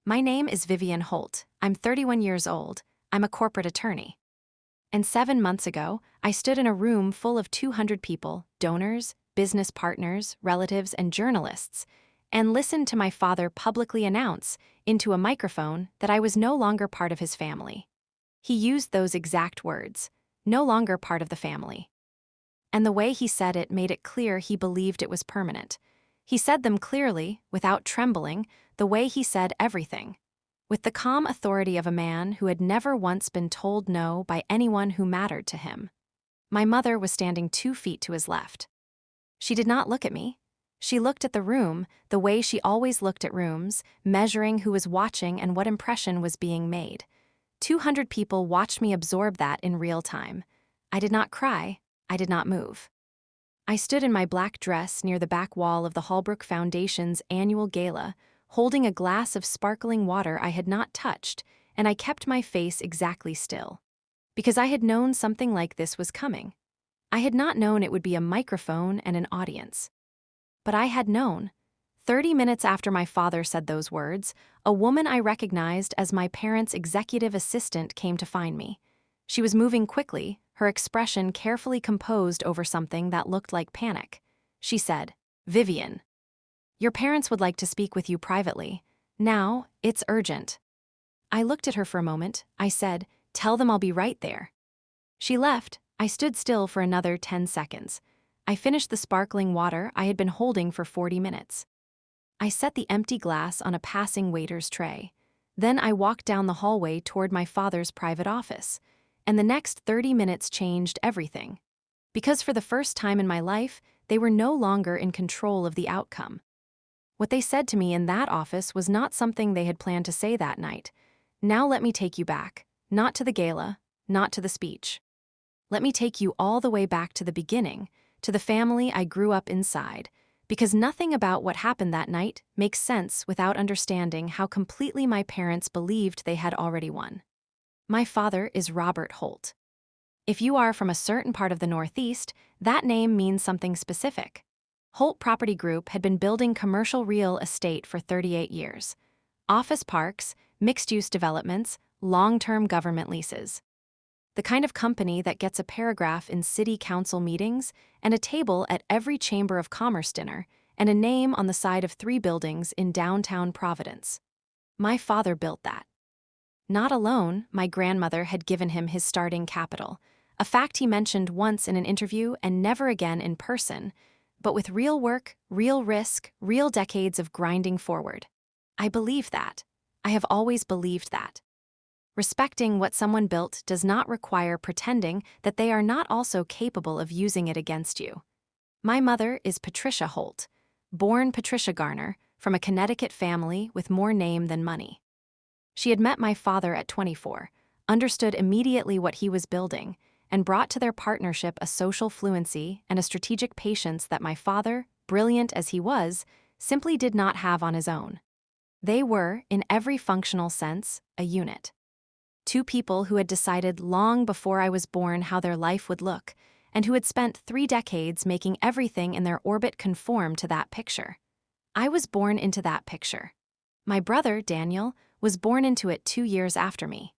My name is Vivian Holt. I'm 31 years old. I'm a corporate attorney. And 7 months ago, I stood in a room full of 200 people, donors, business partners, relatives, and journalists, and listened to my father publicly announce into a microphone that I was no longer part of his family. He used those exact words, no longer part of the family. And the way he said it made it clear he believed it was permanent. He said them clearly, without trembling, the way he said everything, with the calm authority of a man who had never once been told no by anyone who mattered to him. My mother was standing 2 feet to his left. She did not look at me. She looked at the room the way she always looked at rooms, measuring who was watching and what impression was being made. 200 people watched me absorb that in real time. I did not cry. I did not move. I stood in my black dress near the back wall of the Holbrook Foundation's annual gala, holding a glass of sparkling water I had not touched, and I kept my face exactly still. Because I had known something like this was coming. I had not known it would be a microphone and an audience. But I had known. 30 minutes after my father said those words, a woman I recognized as my parents' executive assistant came to find me. She was moving quickly, her expression carefully composed over something that looked like panic. She said, "Vivian, your parents would like to speak with you privately. Now, it's urgent." I looked at her for a moment. I said, "Tell them I'll be right there." She left. I stood still for another 10 seconds. I finished the sparkling water I had been holding for 40 minutes. I set the empty glass on a passing waiter's tray. Then I walked down the hallway toward my father's private office. And the next 30 minutes changed everything. Because for the first time in my life, they were no longer in control of the outcome. What they said to me in that office was not something they had planned to say that night. Now let me take you back, not to the gala, not to the speech. Let me take you all the way back to the beginning, to the family I grew up inside, because nothing about what happened that night makes sense without understanding how completely my parents believed they had already won. My father is Robert Holt. If you are from a certain part of the Northeast, that name means something specific. Holt Property Group had been building commercial real estate for 38 years. Office parks, mixed-use developments, long-term government leases. The kind of company that gets a paragraph in city council meetings and a table at every Chamber of Commerce dinner and a name on the side of 3 buildings in downtown Providence. My father built that. Not alone, my grandmother had given him his starting capital, a fact he mentioned once in an interview and never again in person, but with real work, real risk, real decades of grinding forward. I believe that. I have always believed that. Respecting what someone built does not require pretending that they are not also capable of using it against you. My mother is Patricia Holt, born Patricia Garner, from a Connecticut family with more name than money. She had met my father at 24, understood immediately what he was building, and brought to their partnership a social fluency and a strategic patience that my father, brilliant as he was, simply did not have on his own. They were, in every functional sense, a unit. 2 people who had decided long before I was born how their life would look, and who had spent 3 decades making everything in their orbit conform to that picture. I was born into that picture. My brother, Daniel, was born into it 2 years after me.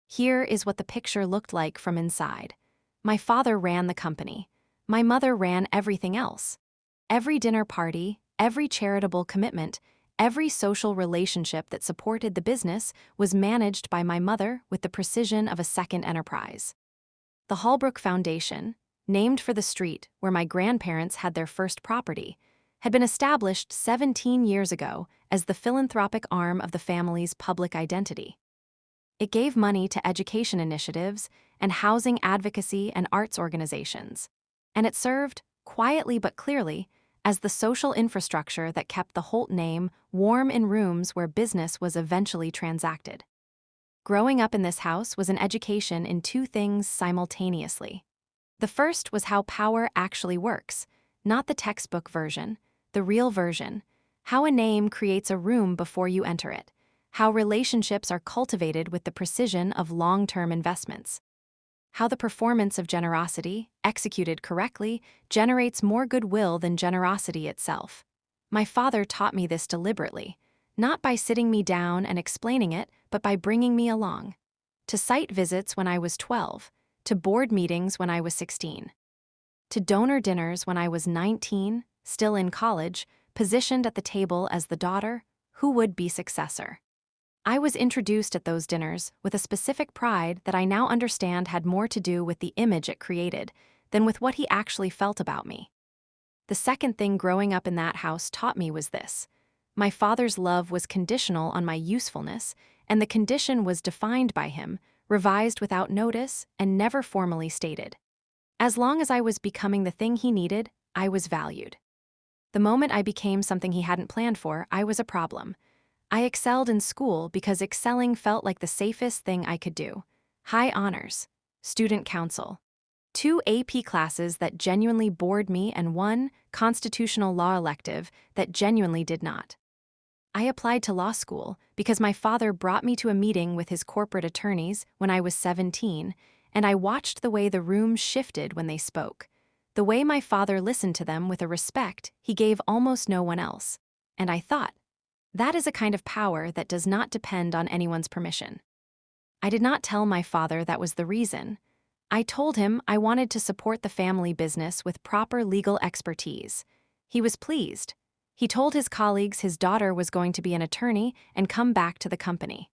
Here is what the picture looked like from inside. My father ran the company. My mother ran everything else. Every dinner party, every charitable commitment, every social relationship that supported the business was managed by my mother with the precision of a second enterprise. The Holbrook Foundation, named for the street where my grandparents had their first property, had been established 17 years ago as the philanthropic arm of the family's public identity. It gave money to education initiatives and housing advocacy and arts organizations, and it served, quietly but clearly, as the social infrastructure that kept the Holt name warm in rooms where business was eventually transacted. Growing up in this house was an education in 2 things simultaneously. The first was how power actually works, not the textbook version, the real version, how a name creates a room before you enter it, how relationships are cultivated with the precision of long-term investments, how the performance of generosity, executed correctly, generates more goodwill than generosity itself. My father taught me this deliberately, Not by sitting me down and explaining it, but by bringing me along. To site visits when I was 12, to board meetings when I was 16. To donor dinners when I was 19, still in college, positioned at the table as the daughter, who would be successor. I was introduced at those dinners with a specific pride that I now understand had more to do with the image it created than with what he actually felt about me. The second thing growing up in that house taught me was this: my father's love was conditional on my usefulness, and the condition was defined by him, revised without notice, and never formally stated. As long as I was becoming the thing he needed, I was valued. The moment I became something he hadn't planned for, I was a problem. I excelled in school because excelling felt like the safest thing I could do. High honors, student council, 2 AP classes that genuinely bored me, and 1 constitutional law elective that genuinely did not. I applied to law school because my father brought me to a meeting with his corporate attorneys when I was 17, and I watched the way the room shifted when they spoke, the way my father listened to them with a respect he gave almost no one else. And I thought, that is a kind of power that does not depend on anyone's permission. I did not tell my father that was the reason. I told him I wanted to support the family business with proper legal expertise. He was pleased. He told his colleagues his daughter was going to be an attorney and come back to the company.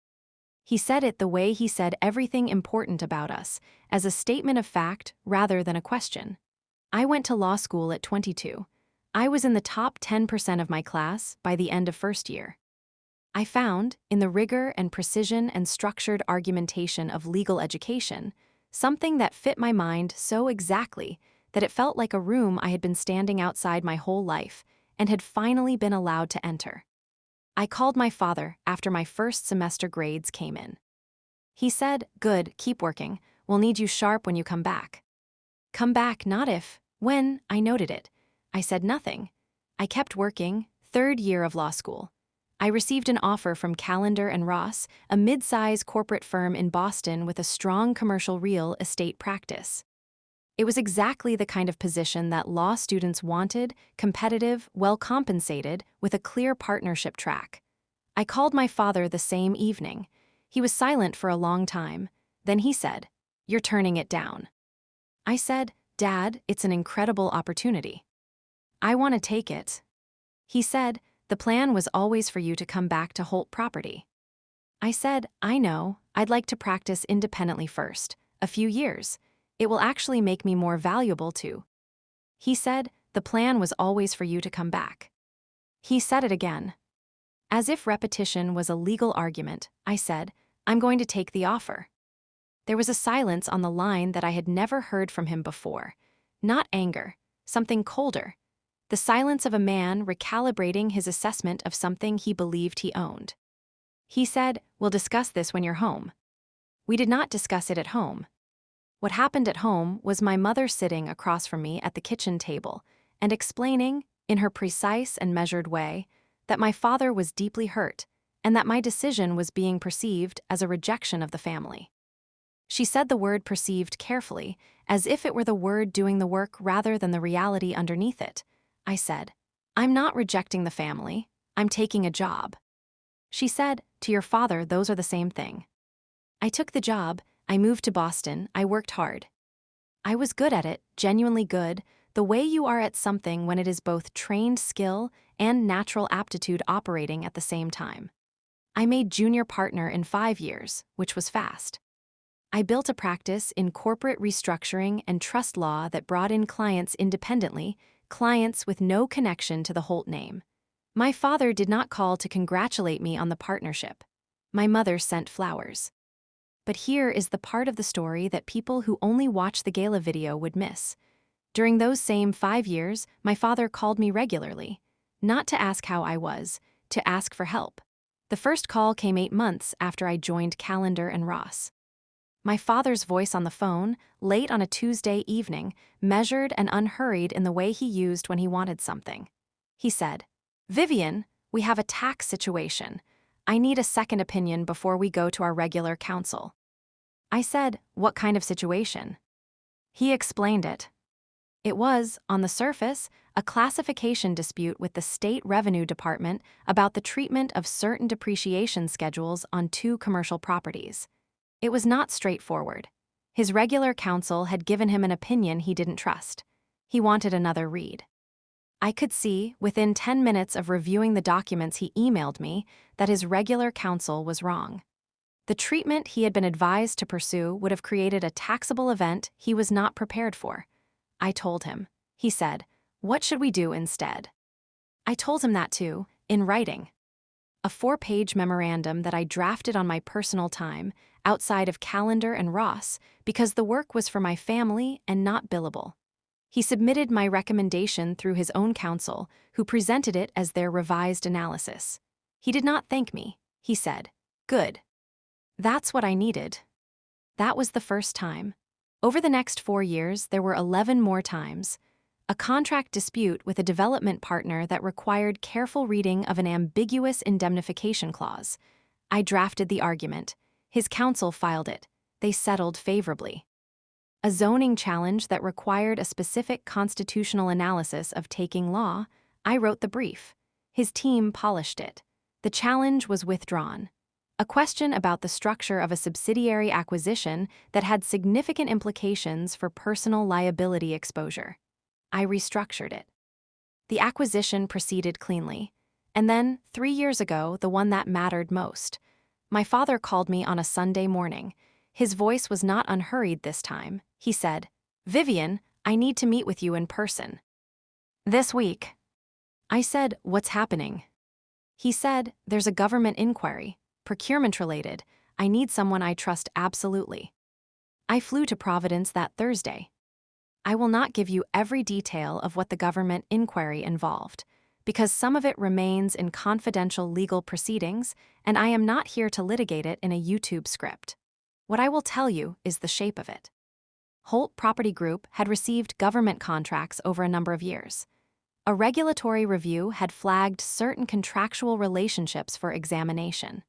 He said it the way he said everything important about us, as a statement of fact rather than a question. I went to law school at 22. I was in the top 10% of my class by the end of first year. I found, in the rigor and precision and structured argumentation of legal education, something that fit my mind so exactly that it felt like a room I had been standing outside my whole life and had finally been allowed to enter. I called my father after my first semester grades came in. He said, "Good, keep working. We'll need you sharp when you come back." Come back, not if, when, I noted it. I said nothing. I kept working, 3rd year of law school. I received an offer from Callender and Ross, a mid-size corporate firm in Boston with a strong commercial real estate practice. It was exactly the kind of position that law students wanted: competitive, well-compensated, with a clear partnership track. I called my father the same evening. He was silent for a long time. Then he said, "You're turning it down." I said, "Dad, it's an incredible opportunity. I want to take it." He said, "The plan was always for you to come back to Holt Property." I said, "I know, I'd like to practice independently first, a few years. It will actually make me more valuable too." He said, "The plan was always for you to come back." He said it again. As if repetition was a legal argument, I said, "I'm going to take the offer." There was a silence on the line that I had never heard from him before. Not anger, something colder. The silence of a man recalibrating his assessment of something he believed he owned. He said, "We'll discuss this when you're home." We did not discuss it at home. What happened at home was my mother sitting across from me at the kitchen table and explaining, in her precise and measured way, that my father was deeply hurt and that my decision was being perceived as a rejection of the family. She said the word perceived carefully, as if it were the word doing the work rather than the reality underneath it. I said, "I'm not rejecting the family, I'm taking a job." She said, "To your father, those are the same thing." I took the job, I moved to Boston, I worked hard. I was good at it, genuinely good, the way you are at something when it is both trained skill and natural aptitude operating at the same time. I made junior partner in 5 years, which was fast. I built a practice in corporate restructuring and trust law that brought in clients independently, clients with no connection to the Holt name. My father did not call to congratulate me on the partnership. My mother sent flowers. But here is the part of the story that people who only watch the gala video would miss. During those same 5 years, my father called me regularly, not to ask how I was, to ask for help. The first call came 8 months after I joined Callender and Ross. My father's voice on the phone, late on a Tuesday evening, measured and unhurried in the way he used when he wanted something. He said, "Vivian, we have a tax situation. I need a second opinion before we go to our regular counsel." I said, "What kind of situation?" He explained it. It was, on the surface, a classification dispute with the State Revenue Department about the treatment of certain depreciation schedules on two commercial properties. It was not straightforward. His regular counsel had given him an opinion he didn't trust. He wanted another read. I could see, within 10 minutes of reviewing the documents he emailed me, that his regular counsel was wrong. The treatment he had been advised to pursue would have created a taxable event he was not prepared for. I told him. He said, "What should we do instead?" I told him that too, in writing. A 4-page memorandum that I drafted on my personal time, outside of Calendar and Ross, because the work was for my family and not billable. He submitted my recommendation through his own counsel, who presented it as their revised analysis. He did not thank me. He said, "Good. That's what I needed." That was the first time. Over the next 4 years, there were 11 more times. A contract dispute with a development partner that required careful reading of an ambiguous indemnification clause. I drafted the argument. His counsel filed it. They settled favorably. A zoning challenge that required a specific constitutional analysis of taking law. I wrote the brief. His team polished it. The challenge was withdrawn. A question about the structure of a subsidiary acquisition that had significant implications for personal liability exposure. I restructured it. The acquisition proceeded cleanly. And then, 3 years ago, the one that mattered most. My father called me on a Sunday morning. His voice was not unhurried this time. He said, "Vivian, I need to meet with you in person. This week." I said, "What's happening?" He said, "There's a government inquiry, procurement-related. I need someone I trust absolutely." I flew to Providence that Thursday. I will not give you every detail of what the government inquiry involved, because some of it remains in confidential legal proceedings, and I am not here to litigate it in a YouTube script. What I will tell you is the shape of it. Holt Property Group had received government contracts over a number of years. A regulatory review had flagged certain contractual relationships for examination.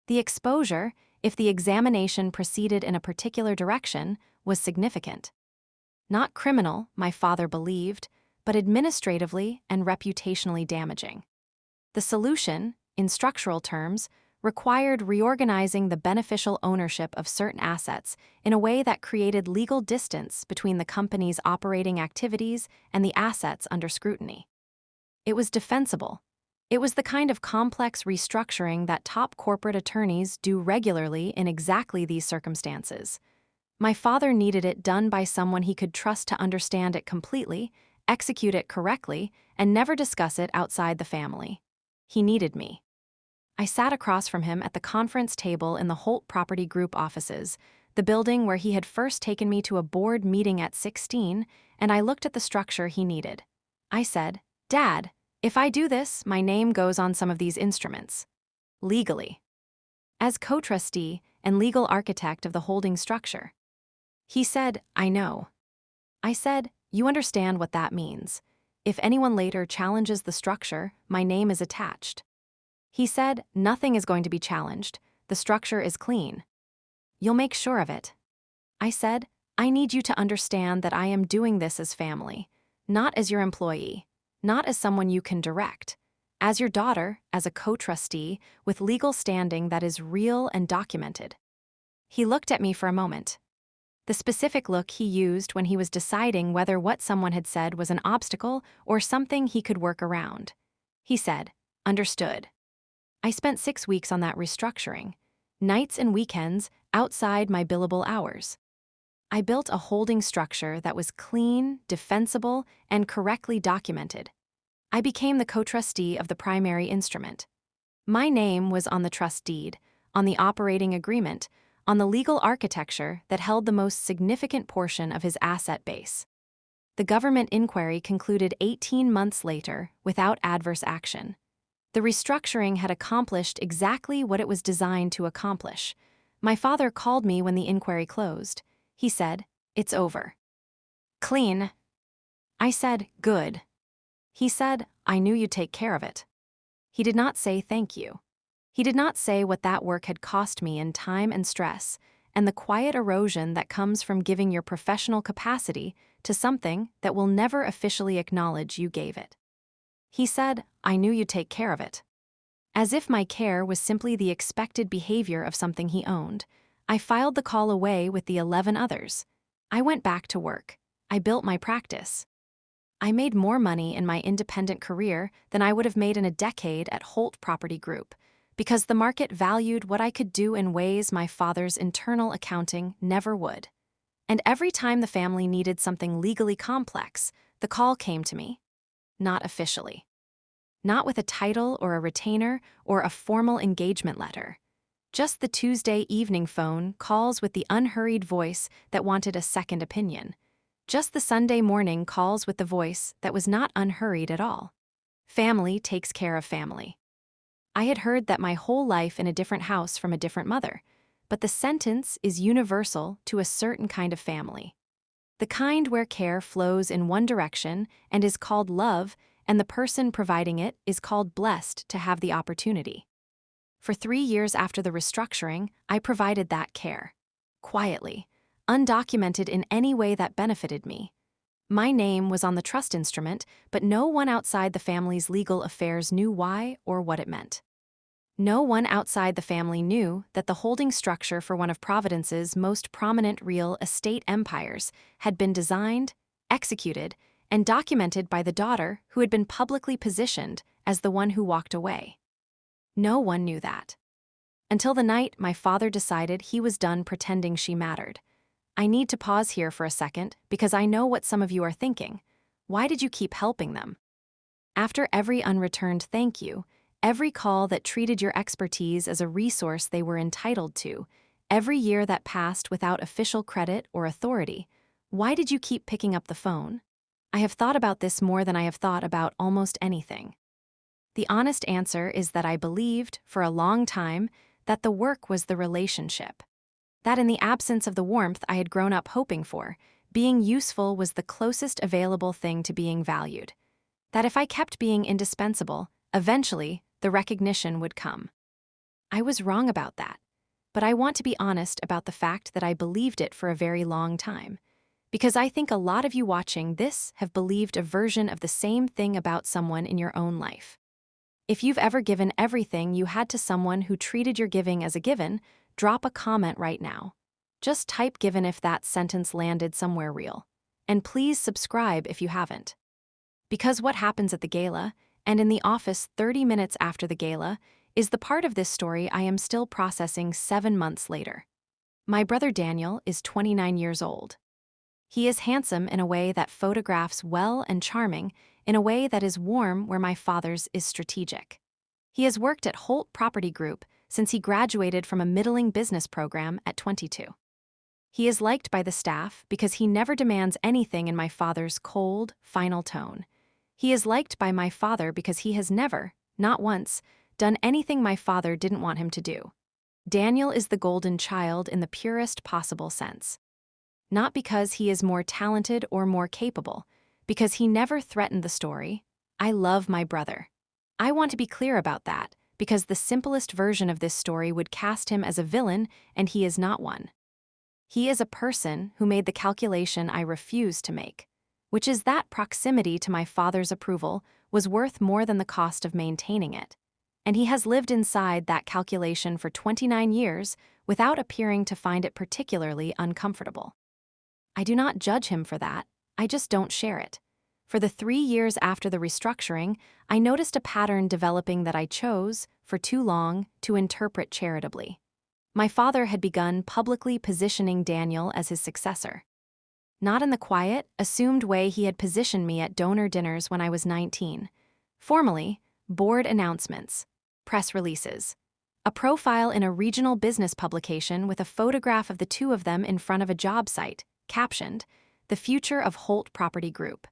The exposure, if the examination proceeded in a particular direction, was significant. Not criminal, my father believed, but administratively and reputationally damaging. The solution, in structural terms, required reorganizing the beneficial ownership of certain assets in a way that created legal distance between the company's operating activities and the assets under scrutiny. It was defensible. It was the kind of complex restructuring that top corporate attorneys do regularly in exactly these circumstances. My father needed it done by someone he could trust to understand it completely, execute it correctly, and never discuss it outside the family. He needed me. I sat across from him at the conference table in the Holt Property Group offices, the building where he had first taken me to a board meeting at 16, and I looked at the structure he needed. I said, "Dad, if I do this, my name goes on some of these instruments. Legally. As co-trustee and legal architect of the holding structure." He said, "I know." I said, "You understand what that means. If anyone later challenges the structure, my name is attached." He said, "Nothing is going to be challenged. The structure is clean. You'll make sure of it." I said, "I need you to understand that I am doing this as family, not as your employee, not as someone you can direct, as your daughter, as a co-trustee with legal standing that is real and documented." He looked at me for a moment. The specific look he used when he was deciding whether what someone had said was an obstacle or something he could work around. He said, "Understood." I spent 6 weeks on that restructuring, nights and weekends outside my billable hours. I built a holding structure that was clean, defensible, and correctly documented. I became the co-trustee of the primary instrument. My name was on the trust deed, on the operating agreement, on the legal architecture that held the most significant portion of his asset base. The government inquiry concluded 18 months later without adverse action. The restructuring had accomplished exactly what it was designed to accomplish. My father called me when the inquiry closed. He said, "It's over. Clean." I said, "Good." He said, "I knew you'd take care of it." He did not say thank you. He did not say what that work had cost me in time and stress, and the quiet erosion that comes from giving your professional capacity to something that will never officially acknowledge you gave it. He said, "I knew you'd take care of it." As if my care was simply the expected behavior of something he owned, I filed the call away with the 11 others. I went back to work. I built my practice. I made more money in my independent career than I would have made in a decade at Holt Property Group, because the market valued what I could do in ways my father's internal accounting never would. And every time the family needed something legally complex, the call came to me. Not officially. Not with a title or a retainer or a formal engagement letter. Just the Tuesday evening phone calls with the unhurried voice that wanted a second opinion. Just the Sunday morning calls with the voice that was not unhurried at all. Family takes care of family. I had heard that my whole life in a different house from a different mother, but the sentence is universal to a certain kind of family. The kind where care flows in one direction and is called love, and the person providing it is called blessed to have the opportunity. For 3 years after the restructuring, I provided that care. Quietly, undocumented in any way that benefited me. My name was on the trust instrument, but no one outside the family's legal affairs knew why or what it meant. No one outside the family knew that the holding structure for one of Providence's most prominent real estate empires had been designed, executed, and documented by the daughter who had been publicly positioned as the one who walked away. No one knew that. Until the night my father decided he was done pretending she mattered. I need to pause here for a second because I know what some of you are thinking. Why did you keep helping them? After every unreturned thank you, every call that treated your expertise as a resource they were entitled to, every year that passed without official credit or authority, why did you keep picking up the phone? I have thought about this more than I have thought about almost anything. The honest answer is that I believed, for a long time, that the work was the relationship. That in the absence of the warmth I had grown up hoping for, being useful was the closest available thing to being valued. That if I kept being indispensable, eventually, the recognition would come. I was wrong about that, but I want to be honest about the fact that I believed it for a very long time. Because I think a lot of you watching this have believed a version of the same thing about someone in your own life. If you've ever given everything you had to someone who treated your giving as a given, drop a comment right now. Just type "given" if that sentence landed somewhere real. And please subscribe if you haven't. Because what happens at the gala, and in the office 30 minutes after the gala, is the part of this story I am still processing 7 months later. My brother Daniel is 29 years old. He is handsome in a way that photographs well and charming in a way that is warm where my father's is strategic. He has worked at Holt Property Group since he graduated from a middling business program at 22. He is liked by the staff because he never demands anything in my father's cold, final tone. He is liked by my father because he has never, not once, done anything my father didn't want him to do. Daniel is the golden child in the purest possible sense. Not because he is more talented or more capable, because he never threatened the story. I love my brother. I want to be clear about that, because the simplest version of this story would cast him as a villain, and he is not one. He is a person who made the calculation I refuse to make, which is that proximity to my father's approval was worth more than the cost of maintaining it. And he has lived inside that calculation for 29 years without appearing to find it particularly uncomfortable. I do not judge him for that, I just don't share it. For the 3 years after the restructuring, I noticed a pattern developing that I chose, for too long, to interpret charitably. My father had begun publicly positioning Daniel as his successor. Not in the quiet, assumed way he had positioned me at donor dinners when I was 19. Formally, board announcements, press releases, a profile in a regional business publication with a photograph of the two of them in front of a job site, captioned, "The Future of Holt Property Group."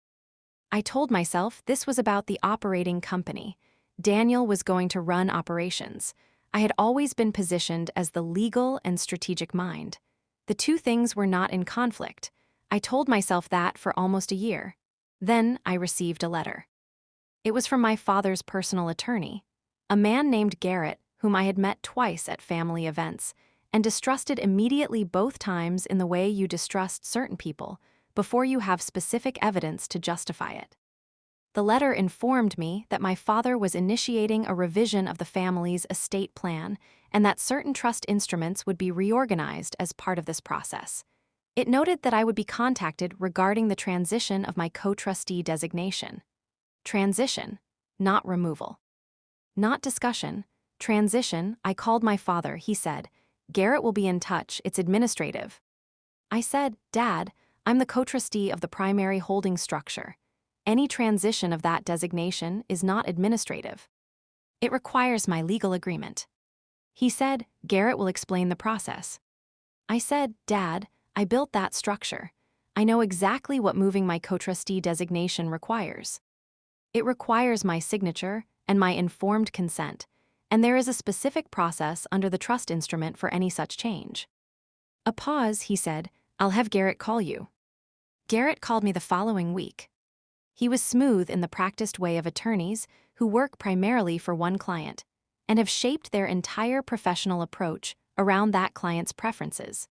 I told myself this was about the operating company. Daniel was going to run operations. I had always been positioned as the legal and strategic mind. The two things were not in conflict. I told myself that for almost a year. Then I received a letter. It was from my father's personal attorney, a man named Garrett, whom I had met twice at family events, and distrusted immediately both times in the way you distrust certain people, before you have specific evidence to justify it. The letter informed me that my father was initiating a revision of the family's estate plan and that certain trust instruments would be reorganized as part of this process. It noted that I would be contacted regarding the transition of my co-trustee designation. Transition, not removal. Not discussion. Transition. I called my father. He said, "Garrett will be in touch. It's administrative." I said, "Dad, I'm the co-trustee of the primary holding structure. Any transition of that designation is not administrative. It requires my legal agreement." He said, "Garrett will explain the process." I said, "Dad, I built that structure. I know exactly what moving my co-trustee designation requires. It requires my signature and my informed consent, and there is a specific process under the trust instrument for any such change." A pause, he said, "I'll have Garrett call you." Garrett called me the following week. He was smooth in the practiced way of attorneys who work primarily for one client and have shaped their entire professional approach around that client's preferences.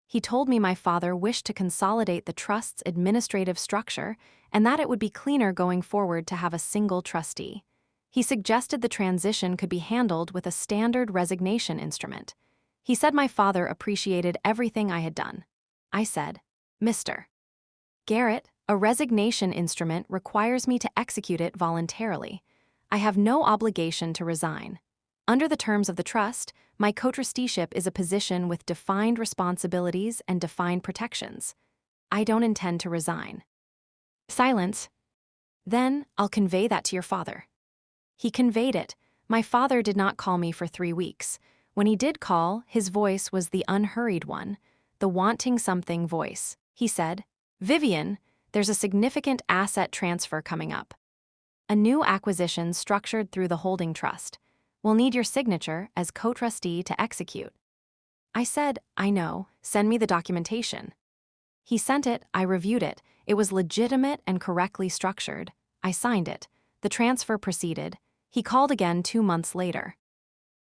He told me my father wished to consolidate the trust's administrative structure and that it would be cleaner going forward to have a single trustee. He suggested the transition could be handled with a standard resignation instrument. He said my father appreciated everything I had done. I said, "Mr. Garrett, a resignation instrument requires me to execute it voluntarily. I have no obligation to resign. Under the terms of the trust, my co-trusteeship is a position with defined responsibilities and defined protections. I don't intend to resign." Silence. "Then, I'll convey that to your father." He conveyed it. My father did not call me for 3 weeks. When he did call, his voice was the unhurried one, the wanting something voice. He said, "Vivian, there's a significant asset transfer coming up. A new acquisition structured through the holding trust. We'll need your signature as co-trustee to execute." I said, "I know, send me the documentation." He sent it, I reviewed it. It was legitimate and correctly structured. I signed it. The transfer proceeded. He called again 2 months later.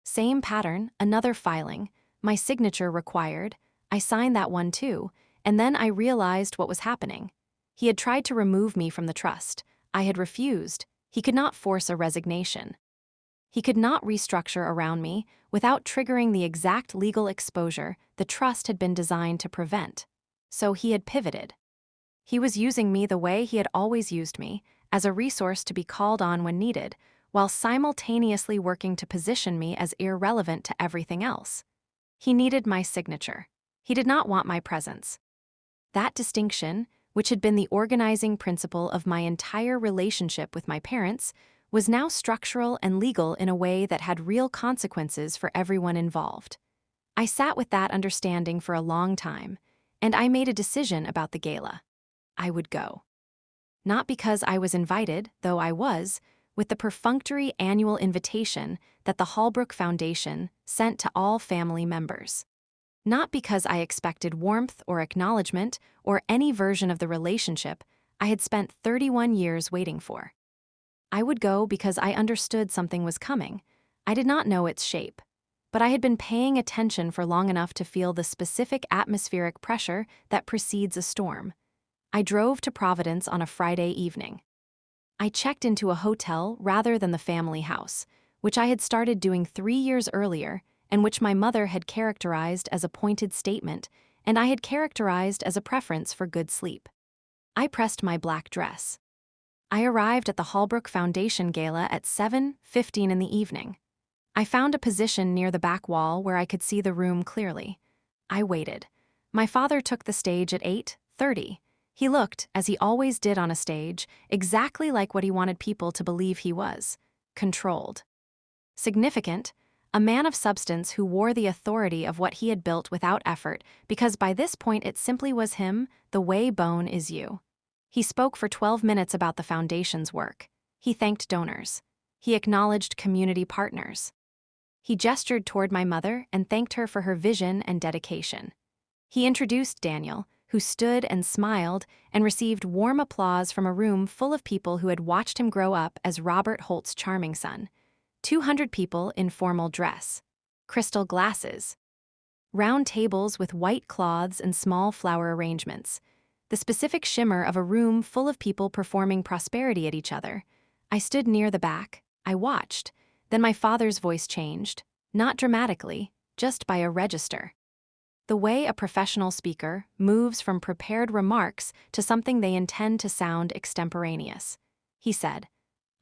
Same pattern, another filing. My signature required. I signed that one too, and then I realized what was happening. He had tried to remove me from the trust. I had refused. He could not force a resignation. He could not restructure around me without triggering the exact legal exposure the trust had been designed to prevent. So he had pivoted. He was using me the way he had always used me, as a resource to be called on when needed, while simultaneously working to position me as irrelevant to everything else. He needed my signature. He did not want my presence. That distinction, which had been the organizing principle of my entire relationship with my parents, was now structural and legal in a way that had real consequences for everyone involved. I sat with that understanding for a long time, and I made a decision about the gala. I would go. Not because I was invited, though I was, with the perfunctory annual invitation that the Holbrook Foundation sent to all family members. Not because I expected warmth or acknowledgement or any version of the relationship I had spent 31 years waiting for. I would go because I understood something was coming. I did not know its shape, but I had been paying attention for long enough to feel the specific atmospheric pressure that precedes a storm. I drove to Providence on a Friday evening. I checked into a hotel rather than the family house, which I had started doing 3 years earlier and which my mother had characterized as a pointed statement and I had characterized as a preference for good sleep. I pressed my black dress. I arrived at the Holbrook Foundation Gala at 7:15 in the evening. I found a position near the back wall where I could see the room clearly. I waited. My father took the stage at 8:30. He looked, as he always did on a stage, exactly like what he wanted people to believe he was: controlled. Significant, a man of substance who wore the authority of what he had built without effort, because by this point it simply was him, the way bone is you. He spoke for 12 minutes about the foundation's work. He thanked donors. He acknowledged community partners. He gestured toward my mother and thanked her for her vision and dedication. He introduced Daniel, who stood and smiled and received warm applause from a room full of people who had watched him grow up as Robert Holt's charming son. 200 people in formal dress. Crystal glasses. Round tables with white cloths and small flower arrangements. The specific shimmer of a room full of people performing prosperity at each other. I stood near the back. I watched. Then my father's voice changed. Not dramatically, just by a register. The way a professional speaker moves from prepared remarks to something they intend to sound extemporaneous. He said,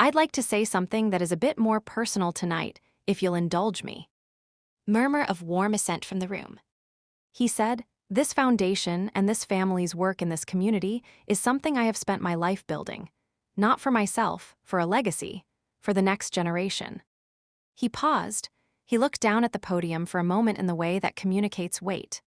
"I'd like to say something that is a bit more personal tonight, if you'll indulge me." Murmur of warm assent from the room. He said, "This foundation and this family's work in this community is something I have spent my life building. Not for myself, for a legacy, for the next generation." He paused. He looked down at the podium for a moment in the way that communicates weight.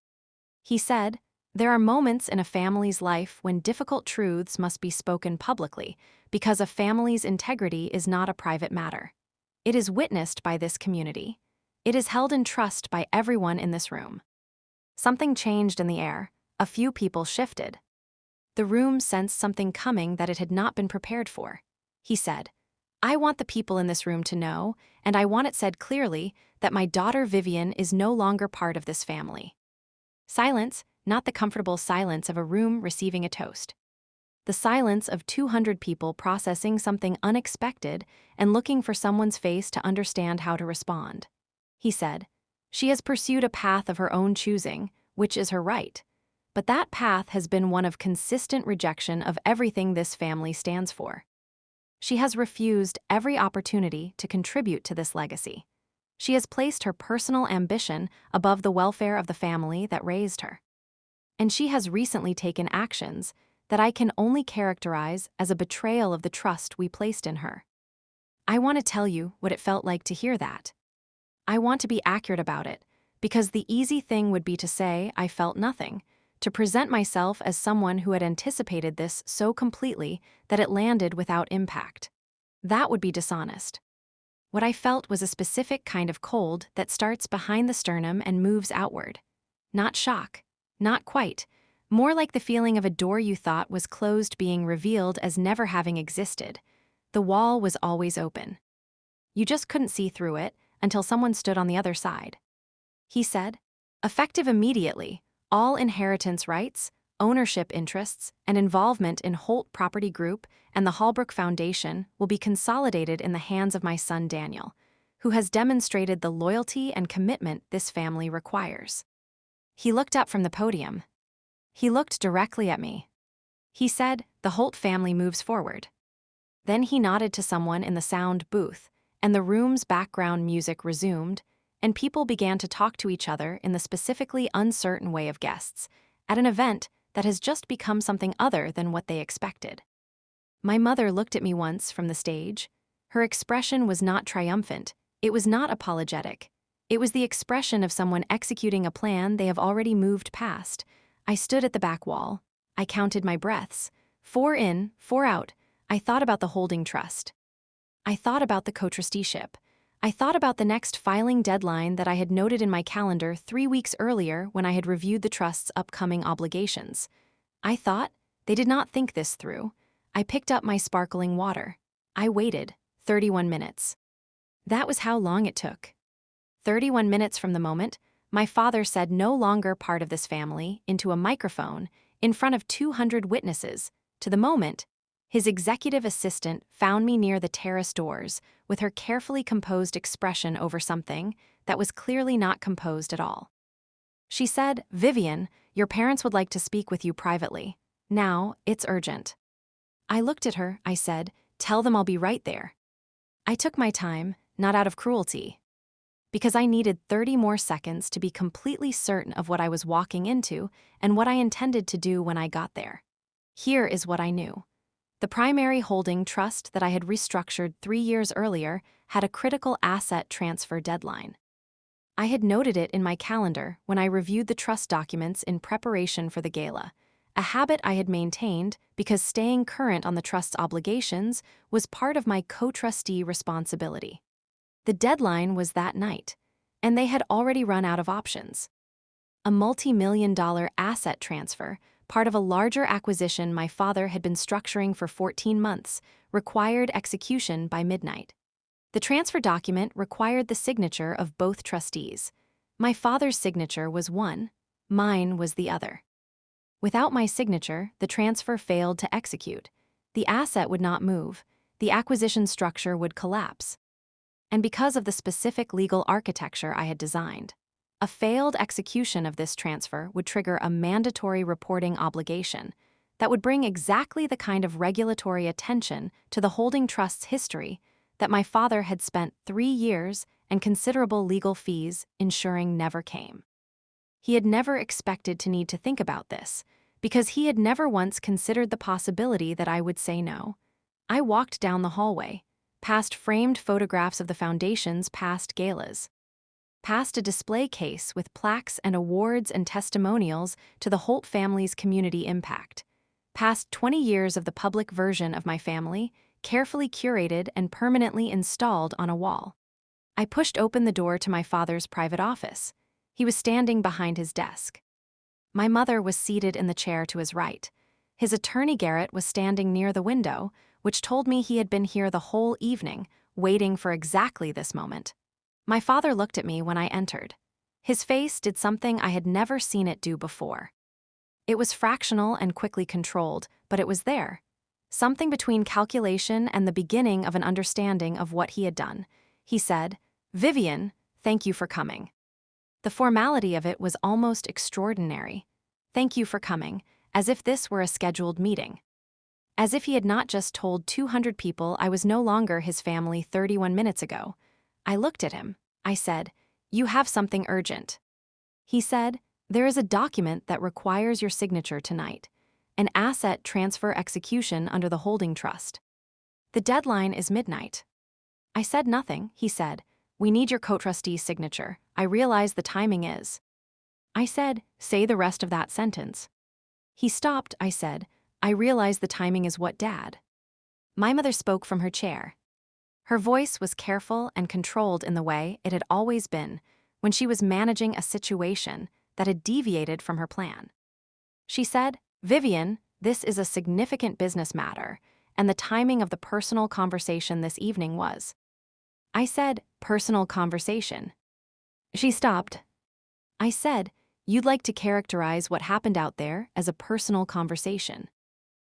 He said, "There are moments in a family's life when difficult truths must be spoken publicly because a family's integrity is not a private matter. It is witnessed by this community. It is held in trust by everyone in this room." Something changed in the air. A few people shifted. The room sensed something coming that it had not been prepared for. He said, "I want the people in this room to know, and I want it said clearly, that my daughter Vivian is no longer part of this family." Silence, not the comfortable silence of a room receiving a toast. The silence of 200 people processing something unexpected and looking for someone's face to understand how to respond. He said, "She has pursued a path of her own choosing, which is her right. But that path has been one of consistent rejection of everything this family stands for. She has refused every opportunity to contribute to this legacy. She has placed her personal ambition above the welfare of the family that raised her. And she has recently taken actions that I can only characterize as a betrayal of the trust we placed in her." I want to tell you what it felt like to hear that. I want to be accurate about it, because the easy thing would be to say I felt nothing, to present myself as someone who had anticipated this so completely that it landed without impact. That would be dishonest. What I felt was a specific kind of cold that starts behind the sternum and moves outward. Not shock. Not quite. More like the feeling of a door you thought was closed being revealed as never having existed. The wall was always open. You just couldn't see through it until someone stood on the other side. He said, "Effective immediately, all inheritance rights, ownership interests, and involvement in Holt Property Group and the Hallbrook Foundation will be consolidated in the hands of my son Daniel, who has demonstrated the loyalty and commitment this family requires." He looked up from the podium. He looked directly at me. He said, "The Holt family moves forward." Then he nodded to someone in the sound booth, and the room's background music resumed, and people began to talk to each other in the specifically uncertain way of guests, at an event that has just become something other than what they expected. My mother looked at me once from the stage. Her expression was not triumphant. It was not apologetic. It was the expression of someone executing a plan they have already moved past. I stood at the back wall. I counted my breaths. 4 in, 4 out. I thought about the holding trust. I thought about the co-trusteeship. I thought about the next filing deadline that I had noted in my calendar 3 weeks earlier when I had reviewed the trust's upcoming obligations. I thought, they did not think this through. I picked up my sparkling water. I waited 31 minutes. That was how long it took. 31 minutes from the moment my father said no longer part of this family into a microphone in front of 200 witnesses, to the moment his executive assistant found me near the terrace doors with her carefully composed expression over something that was clearly not composed at all. She said, "Vivian, your parents would like to speak with you privately. Now, it's urgent." I looked at her, I said, "Tell them I'll be right there." I took my time, not out of cruelty, because I needed 30 more seconds to be completely certain of what I was walking into and what I intended to do when I got there. Here is what I knew. The primary holding trust that I had restructured 3 years earlier had a critical asset transfer deadline. I had noted it in my calendar when I reviewed the trust documents in preparation for the gala, a habit I had maintained because staying current on the trust's obligations was part of my co-trustee responsibility. The deadline was that night, and they had already run out of options. A multi-million-dollar asset transfer, part of a larger acquisition my father had been structuring for 14 months, required execution by midnight. The transfer document required the signature of both trustees. My father's signature was one, mine was the other. Without my signature, the transfer failed to execute. The asset would not move, the acquisition structure would collapse. And because of the specific legal architecture I had designed, a failed execution of this transfer would trigger a mandatory reporting obligation that would bring exactly the kind of regulatory attention to the holding trust's history that my father had spent 3 years and considerable legal fees ensuring never came. He had never expected to need to think about this, because he had never once considered the possibility that I would say no. I walked down the hallway, past framed photographs of the foundation's past galas, past a display case with plaques and awards and testimonials to the Holt family's community impact, past 20 years of the public version of my family, carefully curated and permanently installed on a wall. I pushed open the door to my father's private office. He was standing behind his desk. My mother was seated in the chair to his right. His attorney Garrett was standing near the window, which told me he had been here the whole evening, waiting for exactly this moment. My father looked at me when I entered. His face did something I had never seen it do before. It was fractional and quickly controlled, but it was there. Something between calculation and the beginning of an understanding of what he had done. He said, "Vivian, thank you for coming." The formality of it was almost extraordinary. Thank you for coming, as if this were a scheduled meeting. As if he had not just told 200 people I was no longer his family 31 minutes ago. I looked at him. I said, "You have something urgent." He said, "There is a document that requires your signature tonight, an asset transfer execution under the holding trust. The deadline is midnight." I said nothing. He said, "We need your co-trustee's signature. I realize the timing is." I said, "Say the rest of that sentence." He stopped. I said, "I realize the timing is what, Dad?" My mother spoke from her chair. Her voice was careful and controlled in the way it had always been when she was managing a situation that had deviated from her plan. She said, "Vivian, this is a significant business matter, and the timing of the personal conversation this evening was." I said, "Personal conversation." She stopped. I said, "You'd like to characterize what happened out there as a personal conversation."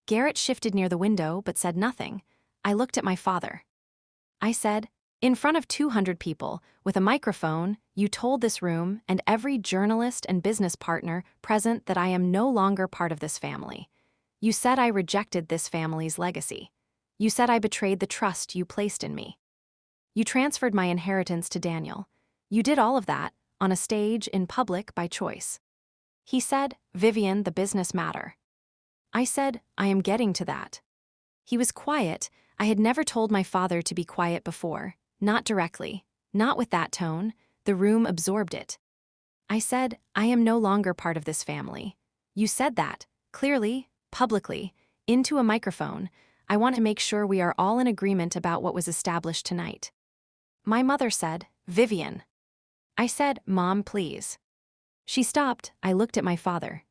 Garrett shifted near the window but said nothing. I looked at my father. I said, "In front of 200 people, with a microphone, you told this room and every journalist and business partner present that I am no longer part of this family. You said I rejected this family's legacy. You said I betrayed the trust you placed in me. You transferred my inheritance to Daniel. You did all of that, on a stage, in public, by choice." He said, "Vivian, the business matter." I said, "I am getting to that." He was quiet. I had never told my father to be quiet before, not directly, not with that tone. The room absorbed it. I said, "I am no longer part of this family. You said that, clearly, publicly, into a microphone. I want to make sure we are all in agreement about what was established tonight." My mother said, "Vivian." I said, "Mom, please." She stopped. I looked at my father.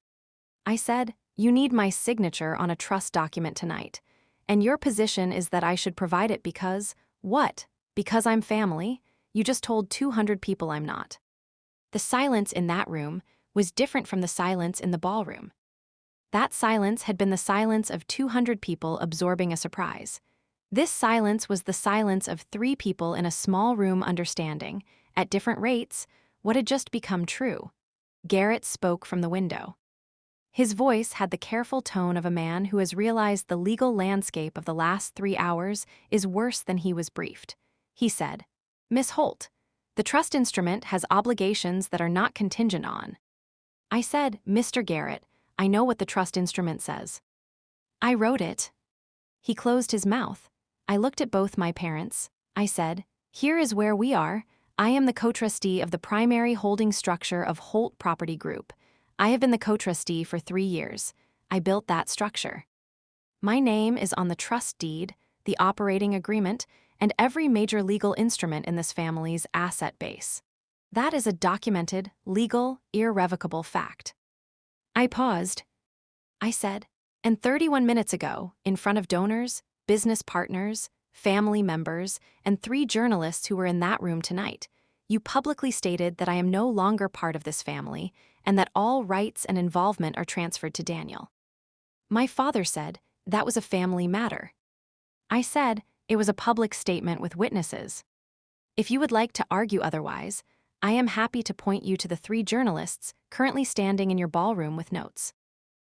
I said, "You need my signature on a trust document tonight. And your position is that I should provide it because, what? Because I'm family? You just told 200 people I'm not." The silence in that room was different from the silence in the ballroom. That silence had been the silence of 200 people absorbing a surprise. This silence was the silence of 3 people in a small room understanding, at different rates, what had just become true. Garrett spoke from the window. His voice had the careful tone of a man who has realized the legal landscape of the last 3 hours is worse than he was briefed. He said, "Miss Holt, the trust instrument has obligations that are not contingent on." I said, "Mr. Garrett, I know what the trust instrument says. I wrote it." He closed his mouth. I looked at both my parents. I said, "Here is where we are. I am the co-trustee of the primary holding structure of Holt Property Group. I have been the co-trustee for 3 years. I built that structure. My name is on the trust deed, the operating agreement, and every major legal instrument in this family's asset base. That is a documented, legal, irrevocable fact." I paused. I said, "And 31 minutes ago, in front of donors, business partners, family members, and 3 journalists who were in that room tonight, You publicly stated that I am no longer part of this family and that all rights and involvement are transferred to Daniel. My father said that was a family matter. I said it was a public statement with witnesses. If you would like to argue otherwise, I am happy to point you to the 3 journalists currently standing in your ballroom with notes.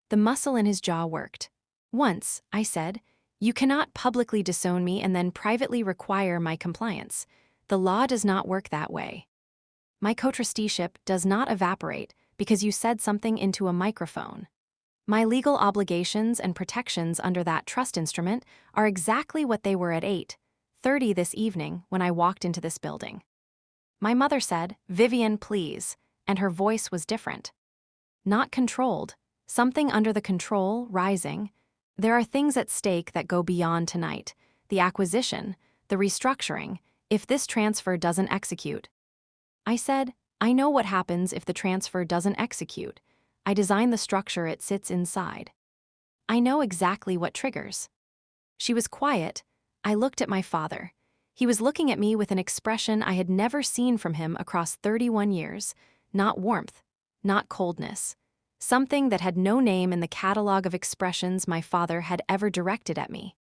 The muscle in his jaw worked. Once, I said, you cannot publicly disown me and then privately require my compliance. The law does not work that way. My co-trusteeship does not evaporate because you said something into a microphone. My legal obligations and protections under that trust instrument are exactly what they were at 8:30 this evening when I walked into this building. My mother said, "Vivian, please," and her voice was different. Not controlled, something under the control, rising. There are things at stake that go beyond tonight. The acquisition, the restructuring, if this transfer doesn't execute. I said, I know what happens if the transfer doesn't execute. I design the structure it sits inside. I know exactly what triggers. She was quiet. I looked at my father. He was looking at me with an expression I had never seen from him across 31 years. Not warmth, not coldness. Something that had no name in the catalog of expressions my father had ever directed at me.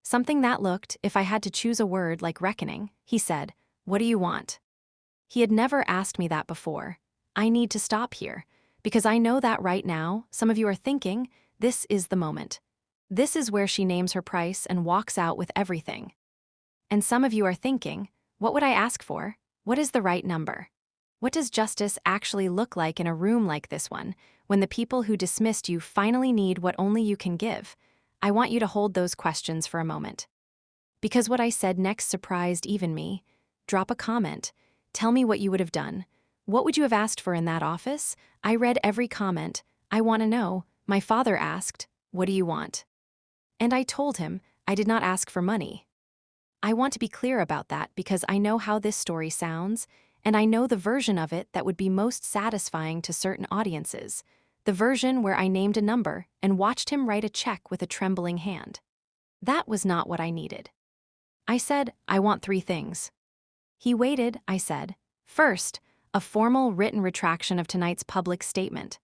Something that looked, if I had to choose a word, like reckoning. He said, "What do you want?" He had never asked me that before. I need to stop here, because I know that right now, some of you are thinking, this is the moment. This is where she names her price and walks out with everything. And some of you are thinking, what would I ask for? What is the right number? What does justice actually look like in a room like this one, when the people who dismissed you finally need what only you can give? I want you to hold those questions for a moment. Because what I said next surprised even me. Drop a comment. Tell me what you would have done. What would you have asked for in that office? I read every comment. I want to know. My father asked, "What do you want?" And I told him I did not ask for money. I want to be clear about that because I know how this story sounds, and I know the version of it that would be most satisfying to certain audiences, the version where I named a number and watched him write a check with a trembling hand. That was not what I needed. I said, I want 3 things. He waited, I said. First, a formal written retraction of tonight's public statement,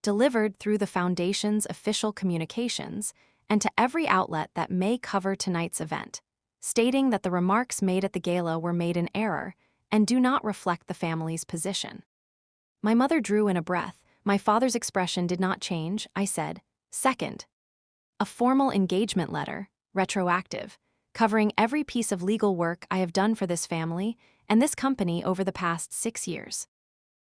delivered through the Foundation's official communications and to every outlet that may cover tonight's event, stating that the remarks made at the gala were made in error and do not reflect the family's position. My mother drew in a breath. My father's expression did not change. I said, second, a formal engagement letter, retroactive, covering every piece of legal work I have done for this family and this company over the past 6 years.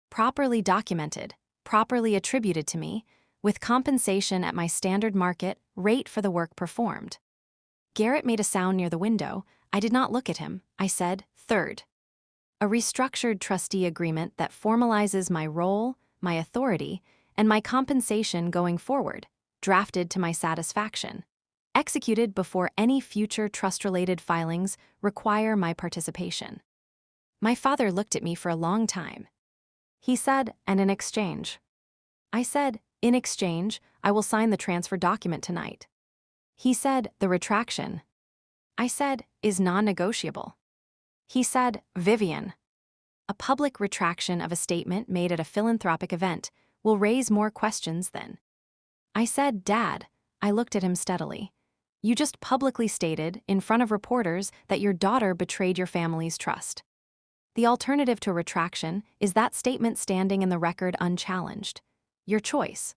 Properly documented, properly attributed to me, with compensation at my standard market rate for the work performed. Garrett made a sound near the window. I did not look at him. I said, third, a restructured trustee agreement that formalizes my role, my authority, and my compensation going forward, drafted to my satisfaction, executed before any future trust-related filings require my participation. My father looked at me for a long time. He said, and in exchange. I said, in exchange, I will sign the transfer document tonight. He said, the retraction. I said, is non-negotiable. He said, Vivian, a public retraction of a statement made at a philanthropic event will raise more questions than. I said, Dad. I looked at him steadily. You just publicly stated, in front of reporters, that your daughter betrayed your family's trust. The alternative to a retraction is that statement standing in the record unchallenged. Your choice.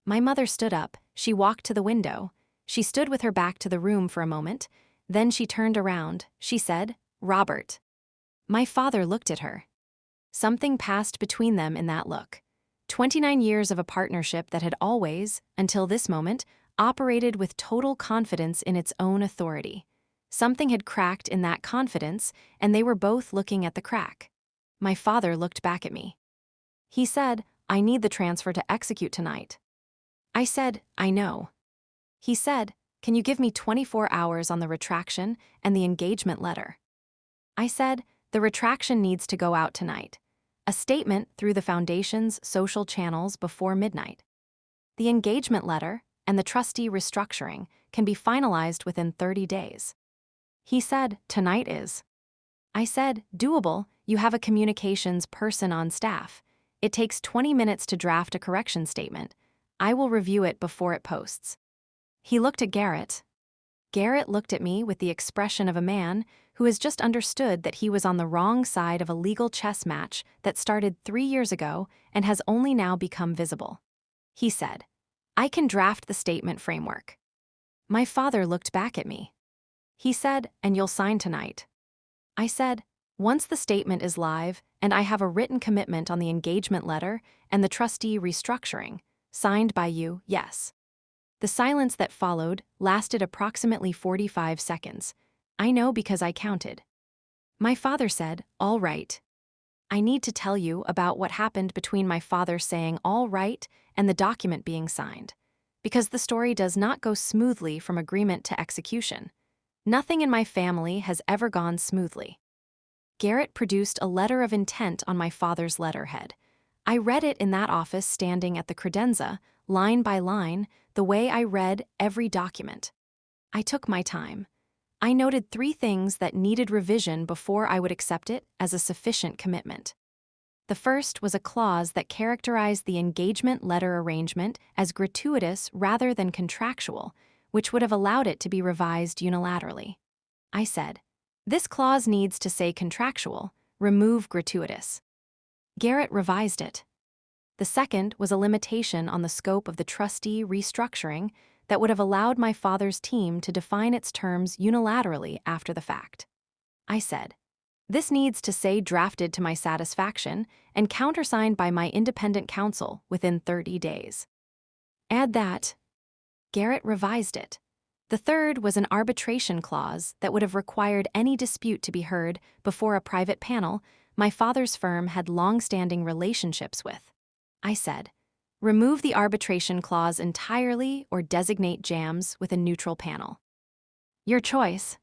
My mother stood up. She walked to the window. She stood with her back to the room for a moment. Then she turned around. She said, Robert. My father looked at her. Something passed between them in that look. 29 years of a partnership that had always, until this moment, operated with total confidence in its own authority. Something had cracked in that confidence, and they were both looking at the crack. My father looked back at me. He said, I need the transfer to execute tonight. I said, I know. He said, can you give me 24 hours on the retraction and the engagement letter? I said, the retraction needs to go out tonight. A statement through the Foundation's social channels before midnight. The engagement letter and the trustee restructuring can be finalized within 30 days. He said, tonight is. I said, doable, You have a communications person on staff. It takes 20 minutes to draft a correction statement. I will review it before it posts." He looked at Garrett. Garrett looked at me with the expression of a man who has just understood that he was on the wrong side of a legal chess match that started 3 years ago and has only now become visible. He said, "I can draft the statement framework." My father looked back at me. He said, "And you'll sign tonight." I said, "Once the statement is live and I have a written commitment on the engagement letter and the trustee restructuring, signed by you, yes." The silence that followed lasted approximately 45 seconds. I know because I counted. My father said, "All right." I need to tell you about what happened between my father saying "all right" and the document being signed, because the story does not go smoothly from agreement to execution. Nothing in my family has ever gone smoothly. Garrett produced a letter of intent on my father's letterhead. I read it in that office standing at the credenza, line by line, the way I read every document. I took my time. I noted 3 things that needed revision before I would accept it as a sufficient commitment. The first was a clause that characterized the engagement letter arrangement as gratuitous rather than contractual, which would have allowed it to be revised unilaterally. I said, "This clause needs to say contractual, remove gratuitous." Garrett revised it. The second was a limitation on the scope of the trustee restructuring that would have allowed my father's team to define its terms unilaterally after the fact. I said, "This needs to say drafted to my satisfaction and countersigned by my independent counsel within 30 days. Add that. Garrett revised it. The third was an arbitration clause that would have required any dispute to be heard before a private panel my father's firm had long-standing relationships with. I said, "Remove the arbitration clause entirely or designate jams with a neutral panel." "Your choice."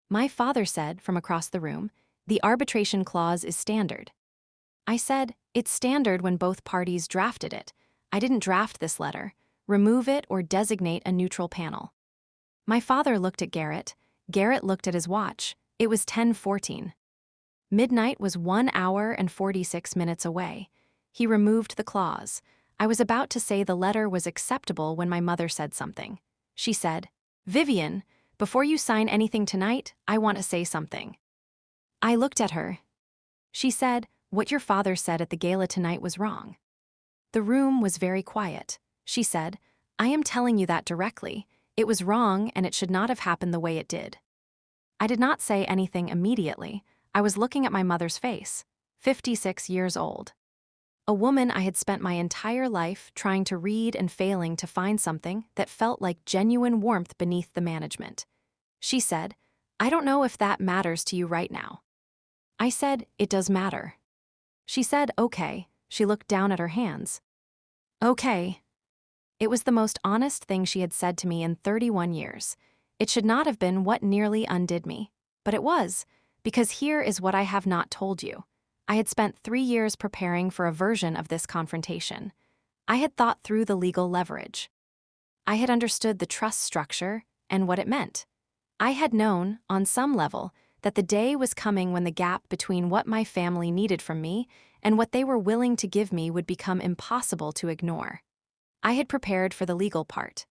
My father said from across the room, "The arbitration clause is standard." I said, "It's standard when both parties drafted it. I didn't draft this letter. Remove it or designate a neutral panel." My father looked at Garrett. Garrett looked at his watch. It was 10:14. Midnight was 1 hour and 46 minutes away. He removed the clause. I was about to say the letter was acceptable when my mother said something. She said, "Vivian, before you sign anything tonight, I want to say something." I looked at her. She said, "What your father said at the gala tonight was wrong." The room was very quiet. She said, "I am telling you that directly. It was wrong and it should not have happened the way it did." I did not say anything immediately. I was looking at my mother's face, 56 years old. A woman I had spent my entire life trying to read and failing to find something that felt like genuine warmth beneath the management. She said, "I don't know if that matters to you right now." I said, "It does matter." She said, "Okay." She looked down at her hands. "Okay." It was the most honest thing she had said to me in 31 years. It should not have been what nearly undid me. But it was, because here is what I have not told you. I had spent 3 years preparing for a version of this confrontation. I had thought through the legal leverage. I had understood the trust structure and what it meant. I had known, on some level, that the day was coming when the gap between what my family needed from me and what they were willing to give me would become impossible to ignore. I had prepared for the legal part.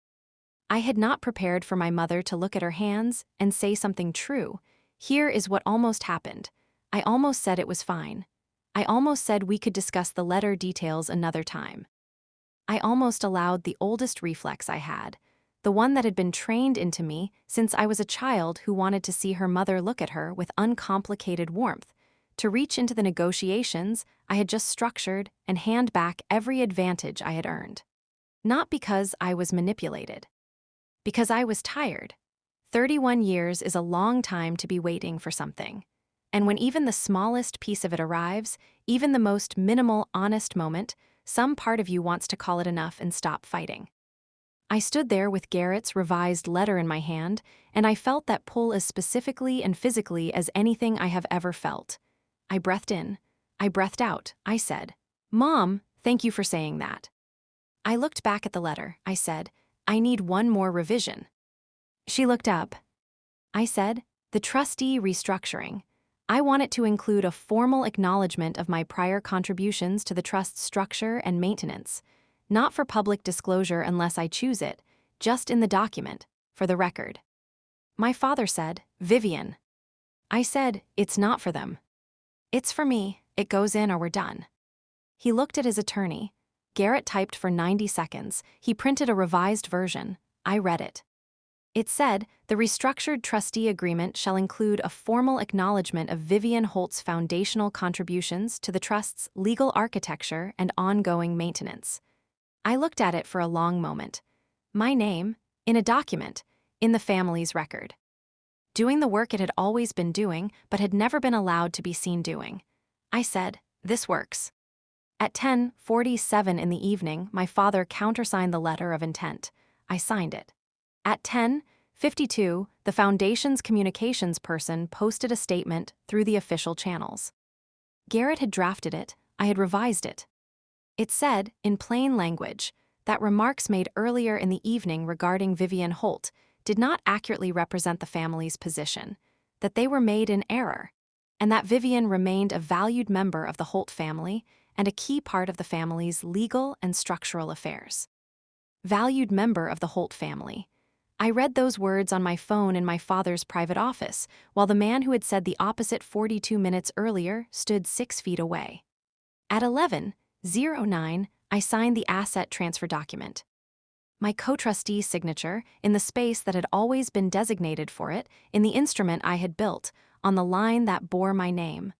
I had not prepared for my mother to look at her hands and say something true. Here is what almost happened. I almost said it was fine. I almost said we could discuss the letter details another time. I almost allowed the oldest reflex I had, the one that had been trained into me since I was a child who wanted to see her mother look at her with uncomplicated warmth, to reach into the negotiations I had just structured and hand back every advantage I had earned. Not because I was manipulated. Because I was tired. 31 years is a long time to be waiting for something. And when even the smallest piece of it arrives, even the most minimal, honest moment, some part of you wants to call it enough and stop fighting. I stood there with Garrett's revised letter in my hand, and I felt that pull as specifically and physically as anything I have ever felt. I breathed in. I breathed out. I said, "Mom, thank you for saying that." I looked back at the letter. I said, "I need one more revision." She looked up. I said, "The trustee restructuring." I want it to include a formal acknowledgement of my prior contributions to the trust's structure and maintenance, not for public disclosure unless I choose it, just in the document, for the record. My father said, "Vivian." I said, "It's not for them. It's for me, it goes in or we're done." He looked at his attorney. Garrett typed for 90 seconds. He printed a revised version. I read it. It said, "The restructured trustee agreement shall include a formal acknowledgement of Vivian Holt's foundational contributions to the trust's legal architecture and ongoing maintenance." I looked at it for a long moment. My name, in a document, in the family's record. Doing the work it had always been doing, but had never been allowed to be seen doing. I said, "This works." At 10:47 in the evening, my father countersigned the letter of intent. I signed it. At 10:52, the Foundation's communications person posted a statement through the official channels. Garrett had drafted it, I had revised it. It said, in plain language, that remarks made earlier in the evening regarding Vivian Holt did not accurately represent the family's position, that they were made in error, and that Vivian remained a valued member of the Holt family and a key part of the family's legal and structural affairs. Valued member of the Holt family. I read those words on my phone in my father's private office, while the man who had said the opposite 42 minutes earlier stood 6 feet away. At 11:09, I signed the asset transfer document. My co-trustee's signature, in the space that had always been designated for it, in the instrument I had built, on the line that bore my name.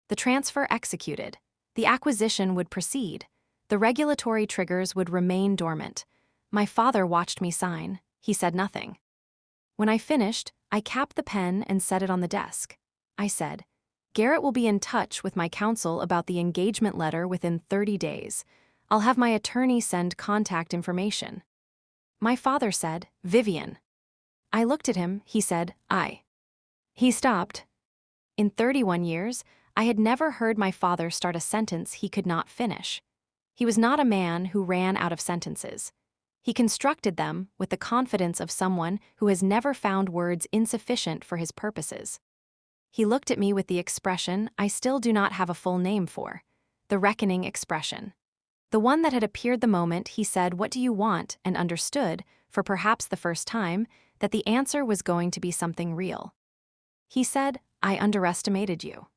The transfer executed. The acquisition would proceed. The regulatory triggers would remain dormant. My father watched me sign. He said nothing. When I finished, I capped the pen and set it on the desk. I said, "Garrett will be in touch with my counsel about the engagement letter within 30 days. I'll have my attorney send contact information." My father said, "Vivian." I looked at him, he said, "I." He stopped. In 31 years, I had never heard my father start a sentence he could not finish. He was not a man who ran out of sentences. He constructed them with the confidence of someone who has never found words insufficient for his purposes. He looked at me with the expression I still do not have a full name for, the reckoning expression. The one that had appeared the moment he said, "What do you want?" and understood, for perhaps the first time, that the answer was going to be something real. He said, "I underestimated you."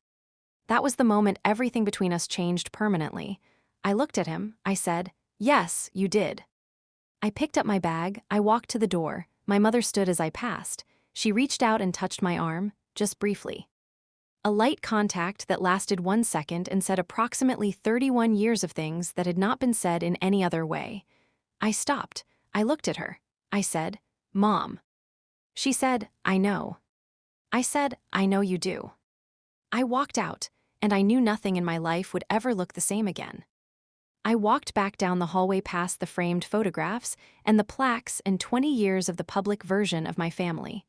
That was the moment everything between us changed permanently. I looked at him, I said, "Yes, you did." I picked up my bag, I walked to the door. My mother stood as I passed. She reached out and touched my arm, just briefly. A light contact that lasted 1 second and said approximately 31 years of things that had not been said in any other way. I stopped. I looked at her. I said, "Mom." She said, "I know." I said, "I know you do." I walked out, and I knew nothing in my life would ever look the same again. I walked back down the hallway past the framed photographs and the plaques and 20 years of the public version of my family.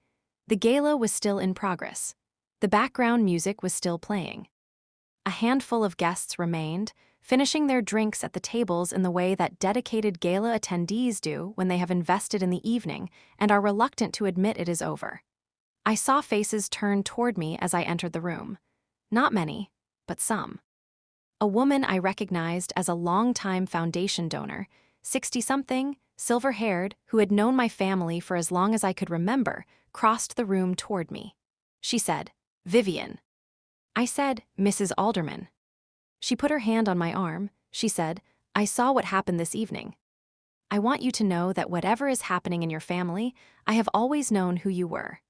The gala was still in progress. The background music was still playing. A handful of guests remained, finishing their drinks at the tables in the way that dedicated gala attendees do when they have invested in the evening and are reluctant to admit it is over. I saw faces turn toward me as I entered the room. Not many, but some. A woman I recognized as a longtime foundation donor, 60-something, silver-haired, who had known my family for as long as I could remember, crossed the room toward me. She said, "Vivian." I said, "Mrs. Alderman." She put her hand on my arm. She said, "I saw what happened this evening. I want you to know that whatever is happening in your family, I have always known who you were.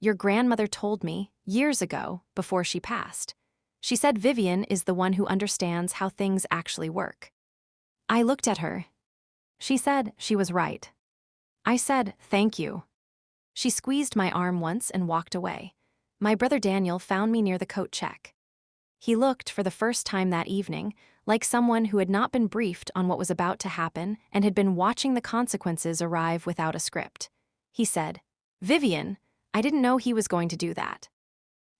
Your grandmother told me, years ago, before she passed. She said Vivian is the one who understands how things actually work." I looked at her. She said she was right. I said, "Thank you." She squeezed my arm once and walked away. My brother Daniel found me near the coat check. He looked, for the first time that evening, like someone who had not been briefed on what was about to happen and had been watching the consequences arrive without a script. He said, "Vivian, I didn't know he was going to do that."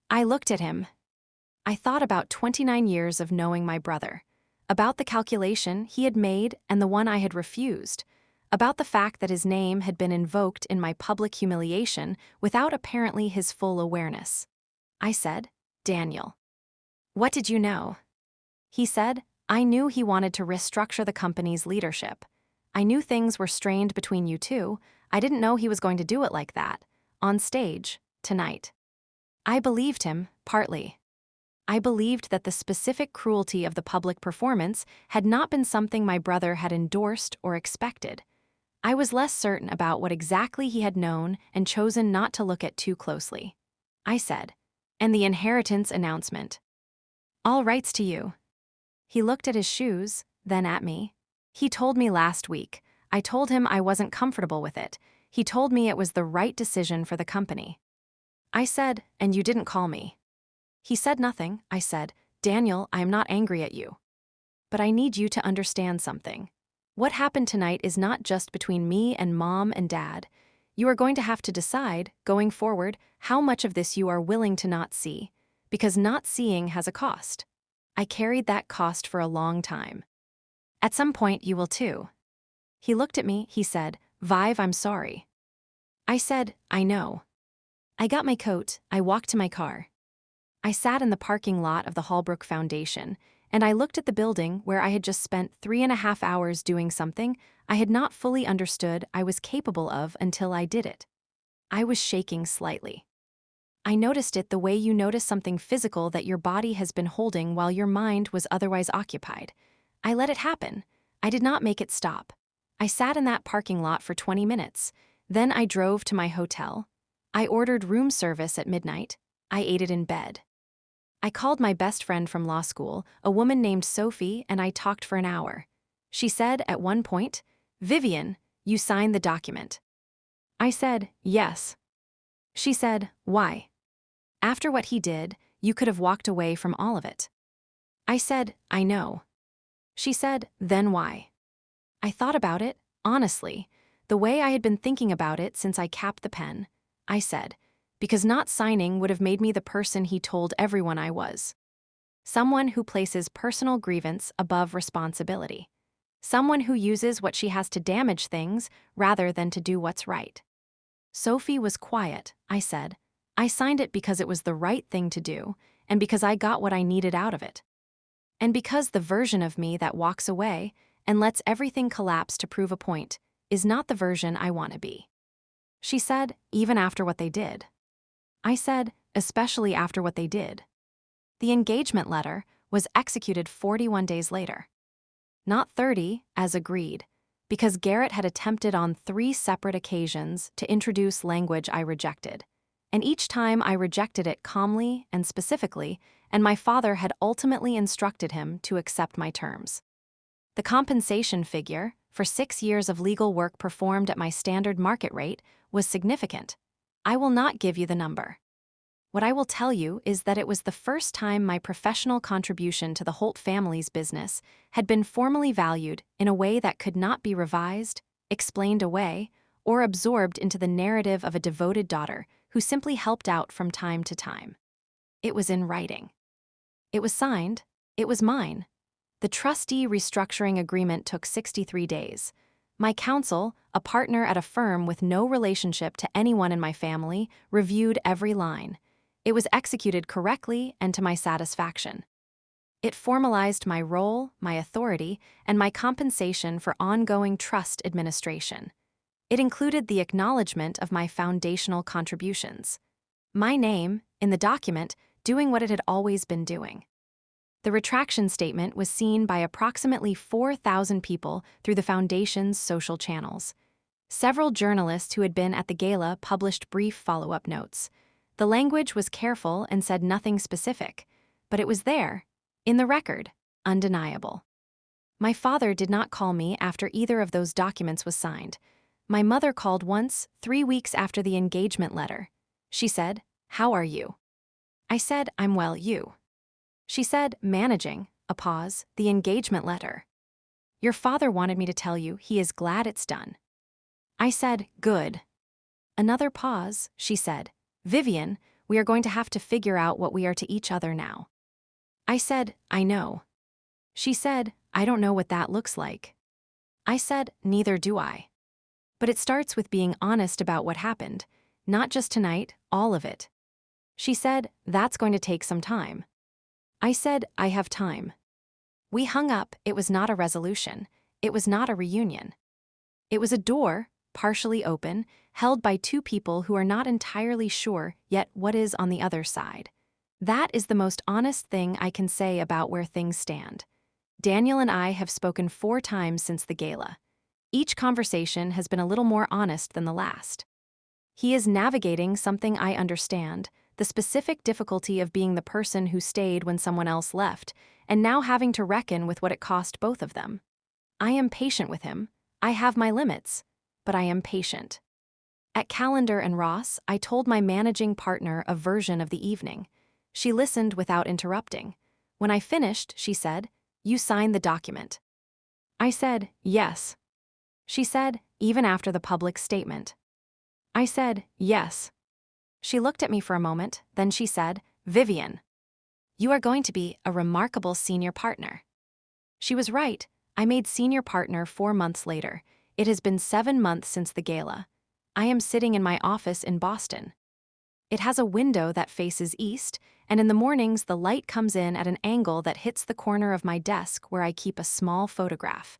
I looked at him. I thought about 29 years of knowing my brother, about the calculation he had made and the one I had refused, about the fact that his name had been invoked in my public humiliation without apparently his full awareness. I said, Daniel. What did you know? He said, I knew he wanted to restructure the company's leadership. I knew things were strained between you two. I didn't know he was going to do it like that. On stage, tonight. I believed him, partly. I believed that the specific cruelty of the public performance had not been something my brother had endorsed or expected. I was less certain about what exactly he had known and chosen not to look at too closely. I said, and the inheritance announcement. All rights to you. He looked at his shoes, then at me. He told me last week. I told him I wasn't comfortable with it. He told me it was the right decision for the company. I said, and you didn't call me. He said nothing. I said, Daniel, I am not angry at you. But I need you to understand something. What happened tonight is not just between me and Mom and Dad. You are going to have to decide, going forward, how much of this you are willing to not see, because not seeing has a cost. I carried that cost for a long time. At some point, you will too. He looked at me, he said, Vive, I'm sorry. I said, I know. I got my coat, I walked to my car. I sat in the parking lot of the Hallbrook Foundation, and I looked at the building where I had just spent 3.5 hours doing something I had not fully understood I was capable of until I did it. I was shaking slightly. I noticed it the way you notice something physical that your body has been holding while your mind was otherwise occupied. I let it happen. I did not make it stop. I sat in that parking lot for 20 minutes. Then I drove to my hotel. I ordered room service at midnight. I ate it in bed. I called my best friend from law school, a woman named Sophie, and I talked for an hour. She said at one point, Vivian, you signed the document. I said, yes. She said, why? After what he did, you could have walked away from all of it. I said, I know. She said, then why? I thought about it, honestly, the way I had been thinking about it since I capped the pen. I said, because not signing would have made me the person he told everyone I was. Someone who places personal grievance above responsibility. Someone who uses what she has to damage things rather than to do what's right. Sophie was quiet. I said, I signed it because it was the right thing to do, and because I got what I needed out of it. And because the version of me that walks away and lets everything collapse to prove a point is not the version I want to be. She said, even after what they did. I said, especially after what they did. The engagement letter was executed 41 days later. Not 30, as agreed, because Garrett had attempted on 3 separate occasions to introduce language I rejected. And each time I rejected it calmly and specifically, and my father had ultimately instructed him to accept my terms. The compensation figure, for 6 years of legal work performed at my standard market rate, was significant. I will not give you the number. What I will tell you is that it was the first time my professional contribution to the Holt family's business had been formally valued in a way that could not be revised, explained away, or absorbed into the narrative of a devoted daughter who simply helped out from time to time. It was in writing. It was signed. It was mine. The trustee restructuring agreement took 63 days. My counsel, a partner at a firm with no relationship to anyone in my family, reviewed every line. It was executed correctly and to my satisfaction. It formalized my role, my authority, and my compensation for ongoing trust administration. It included the acknowledgement of my foundational contributions. My name, in the document, doing what it had always been doing. The retraction statement was seen by approximately 4,000 people through the Foundation's social channels. Several journalists who had been at the gala published brief follow-up notes. The language was careful and said nothing specific, but it was there, in the record, undeniable. My father did not call me after either of those documents was signed. My mother called once, 3 weeks after the engagement letter. She said, "How are you?" I said, "I'm well, you?" She said, managing, a pause, the engagement letter. "Your father wanted me to tell you he is glad it's done." I said, "Good." Another pause, she said, "Vivian, we are going to have to figure out what we are to each other now." I said, "I know." She said, "I don't know what that looks like." I said, "Neither do I. But it starts with being honest about what happened, not just tonight, all of it." She said, "That's going to take some time." I said, "I have time." We hung up. It was not a resolution. It was not a reunion. It was a door, partially open, held by two people who are not entirely sure yet what is on the other side. That is the most honest thing I can say about where things stand. Daniel and I have spoken 4 times since the gala. Each conversation has been a little more honest than the last. He is navigating something I understand, the specific difficulty of being the person who stayed when someone else left, and now having to reckon with what it cost both of them. I am patient with him. I have my limits, but I am patient. At Calendar and Ross, I told my managing partner a version of the evening. She listened without interrupting. When I finished, she said, "You signed the document." I said, "Yes." She said, "Even after the public statement?" I said, "Yes." She looked at me for a moment, then she said, "Vivian, you are going to be a remarkable senior partner." She was right. I made senior partner 4 months later. It has been 7 months since the gala. I am sitting in my office in Boston. It has a window that faces east, and in the mornings the light comes in at an angle that hits the corner of my desk where I keep a small photograph.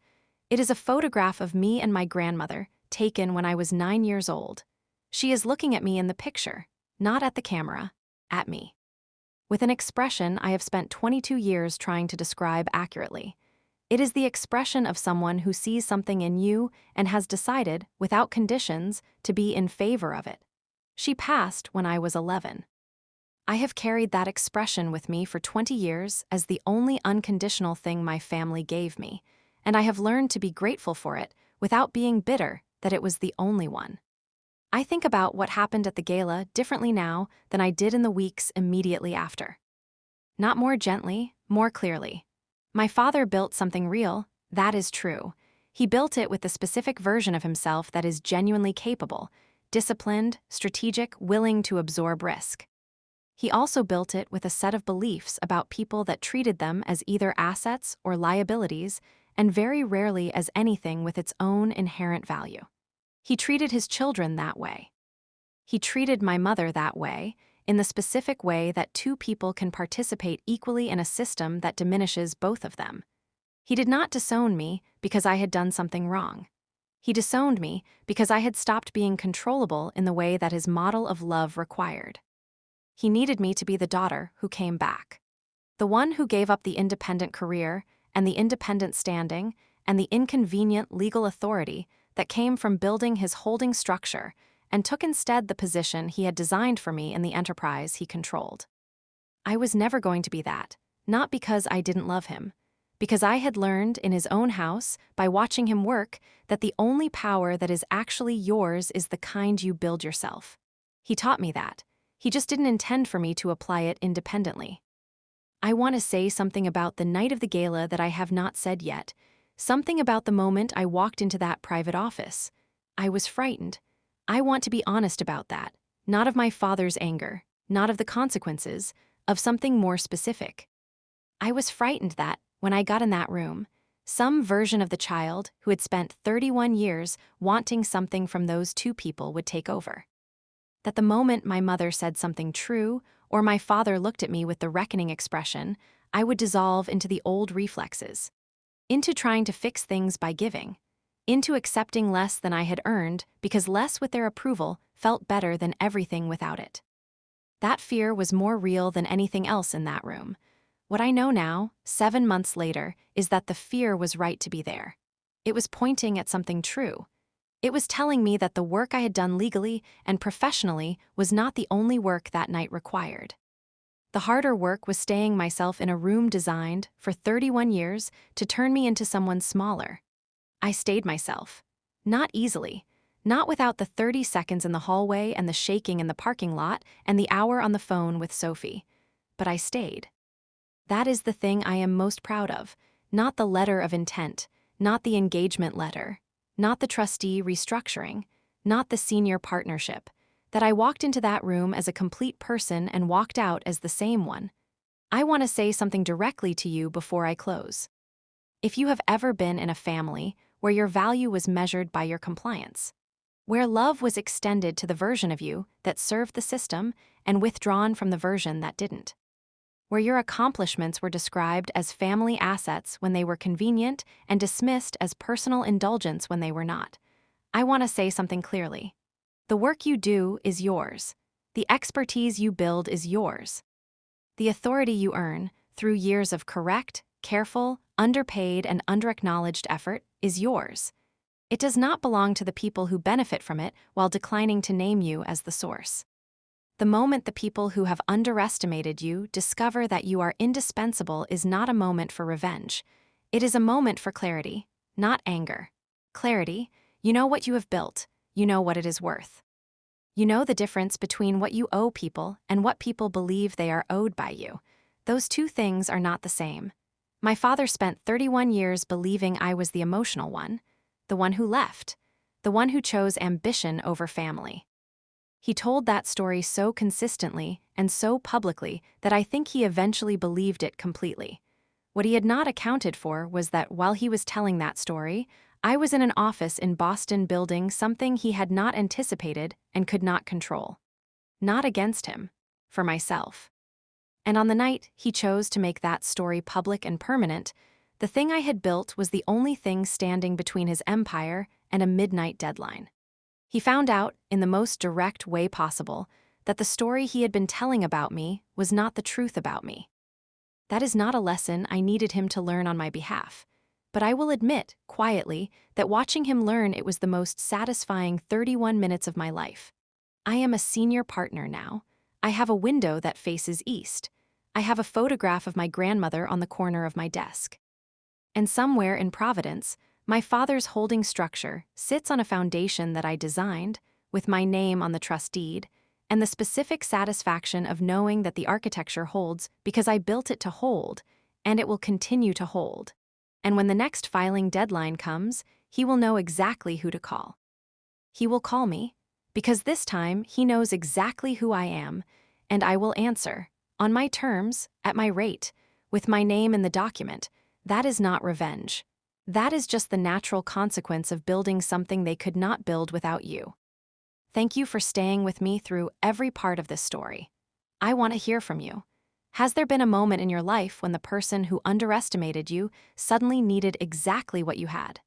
It is a photograph of me and my grandmother, taken when I was 9 years old. She is looking at me in the picture, not at the camera, at me. With an expression I have spent 22 years trying to describe accurately. It is the expression of someone who sees something in you and has decided, without conditions, to be in favor of it. She passed when I was 11. I have carried that expression with me for 20 years as the only unconditional thing my family gave me, and I have learned to be grateful for it without being bitter that it was the only one. I think about what happened at the gala differently now than I did in the weeks immediately after. Not more gently, more clearly. My father built something real, that is true. He built it with the specific version of himself that is genuinely capable, disciplined, strategic, willing to absorb risk. He also built it with a set of beliefs about people that treated them as either assets or liabilities, and very rarely as anything with its own inherent value. He treated his children that way. He treated my mother that way, in the specific way that two people can participate equally in a system that diminishes both of them. He did not disown me because I had done something wrong. He disowned me because I had stopped being controllable in the way that his model of love required. He needed me to be the daughter who came back. The one who gave up the independent career and the independent standing and the inconvenient legal authority that came from building his holding structure and took instead the position he had designed for me in the enterprise he controlled. I was never going to be that, not because I didn't love him, because I had learned in his own house, by watching him work, that the only power that is actually yours is the kind you build yourself. He taught me that. He just didn't intend for me to apply it independently. I want to say something about the night of the gala that I have not said yet, something about the moment I walked into that private office. I was frightened. I want to be honest about that, not of my father's anger, not of the consequences, of something more specific. I was frightened that, when I got in that room, some version of the child who had spent 31 years wanting something from those two people would take over. That the moment my mother said something true, or my father looked at me with the reckoning expression, I would dissolve into the old reflexes, into trying to fix things by giving, into accepting less than I had earned because less with their approval felt better than everything without it. That fear was more real than anything else in that room. What I know now, 7 months later, is that the fear was right to be there. It was pointing at something true. It was telling me that the work I had done legally and professionally was not the only work that night required. The harder work was staying myself in a room designed, for 31 years, to turn me into someone smaller. I stayed myself. Not easily. Not without the 30 seconds in the hallway and the shaking in the parking lot and the hour on the phone with Sophie. But I stayed. That is the thing I am most proud of, not the letter of intent, not the engagement letter, not the trustee restructuring, not the senior partnership, that I walked into that room as a complete person and walked out as the same one. I want to say something directly to you before I close. If you have ever been in a family where your value was measured by your compliance, where love was extended to the version of you that served the system and withdrawn from the version that didn't, where your accomplishments were described as family assets when they were convenient and dismissed as personal indulgence when they were not. I want to say something clearly. The work you do is yours. The expertise you build is yours. The authority you earn, through years of correct, careful, underpaid, and underacknowledged effort, is yours. It does not belong to the people who benefit from it while declining to name you as the source. The moment the people who have underestimated you discover that you are indispensable is not a moment for revenge. It is a moment for clarity, not anger. Clarity, you know what you have built, you know what it is worth. You know the difference between what you owe people and what people believe they are owed by you. Those two things are not the same. My father spent 31 years believing I was the emotional one, the one who left, the one who chose ambition over family. He told that story so consistently and so publicly that I think he eventually believed it completely. What he had not accounted for was that while he was telling that story, I was in an office in Boston building something he had not anticipated and could not control. Not against him, for myself. And on the night he chose to make that story public and permanent, the thing I had built was the only thing standing between his empire and a midnight deadline. He found out, in the most direct way possible, that the story he had been telling about me was not the truth about me. That is not a lesson I needed him to learn on my behalf, but I will admit, quietly, that watching him learn it was the most satisfying 31 minutes of my life. I am a senior partner now. I have a window that faces east. I have a photograph of my grandmother on the corner of my desk. And somewhere in Providence, my father's holding structure sits on a foundation that I designed, with my name on the trust deed, and the specific satisfaction of knowing that the architecture holds because I built it to hold, and it will continue to hold. And when the next filing deadline comes, he will know exactly who to call. He will call me, because this time he knows exactly who I am, and I will answer, on my terms, at my rate, with my name in the document. That is not revenge. That is just the natural consequence of building something they could not build without you. Thank you for staying with me through every part of this story. I want to hear from you. Has there been a moment in your life when the person who underestimated you suddenly needed exactly what you had?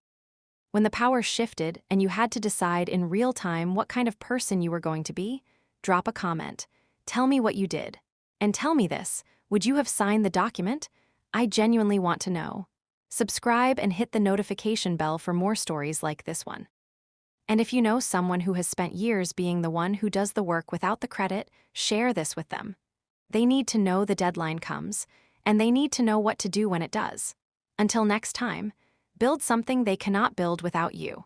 When the power shifted and you had to decide in real time what kind of person you were going to be? Drop a comment. Tell me what you did. And tell me this, would you have signed the document? I genuinely want to know. Subscribe and hit the notification bell for more stories like this one. And if you know someone who has spent years being the one who does the work without the credit, share this with them. They need to know the deadline comes, and they need to know what to do when it does. Until next time, build something they cannot build without you.